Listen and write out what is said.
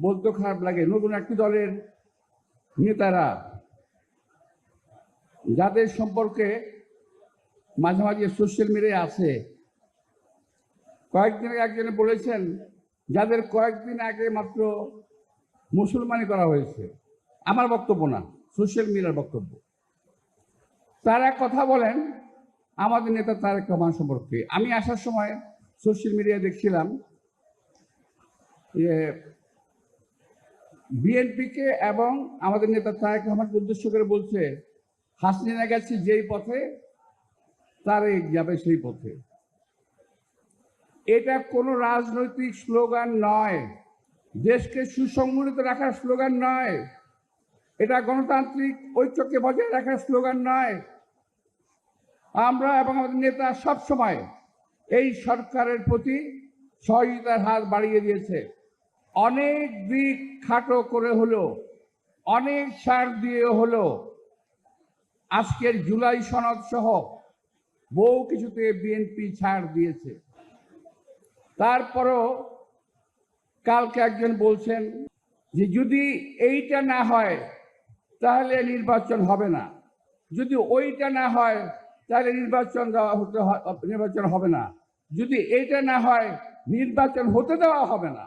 বলতে খারাপ লাগে, নতুন একটি দলের নেতারা যাদের সম্পর্কে মাঝে মাঝে সোশ্যাল মিডিয়ায় আছে, কয়েকদিন আগে একজনে বলেছেন যাদের কয়েকদিন আগে মাত্র মুসলমানি করা হয়েছে। আমার বক্তব্য না, সোশ্যাল মিডিয়ার বক্তব্য। তারা কথা বলেন আমাদের নেতা তারেক রহমান সম্পর্কে। আমি আসার সময় সোশ্যাল মিডিয়ায় দেখছিলাম যে বিএনপিকে এবং আমাদের নেতা তারেক রহমানকে উদ্দেশ্য করে বলছে, হাসিনা গেছে যেই পথে তারেক যাবে সেই পথে। এটা কোনো রাজনৈতিক স্লোগান নয়, দেশকে সুসংগঠিত রাখার স্লোগান নয়, এটা গণতান্ত্রিক ঐক্যকে বজায় রাখার স্লোগান নয়। আমরা এবং আমাদের নেতা সবসময় এই সরকারের প্রতি সহযোগিতার হাত বাড়িয়ে দিয়েছে। অনেক দিক খাটো করে হলো, অনেক ছাড় দিয়ে হলো, আজকের জুলাই সনদ সহ বহু কিছুতে বিএনপি ছাড় দিয়েছে। তারপরও কালকে একজন বলছেন যে যদি এইটা না হয় তাহলে নির্বাচন হবে না, যদি ওইটা না হয় তাহলে নির্বাচন হবে না, যদি এইটা না হয় নির্বাচন হতে দেওয়া হবে না।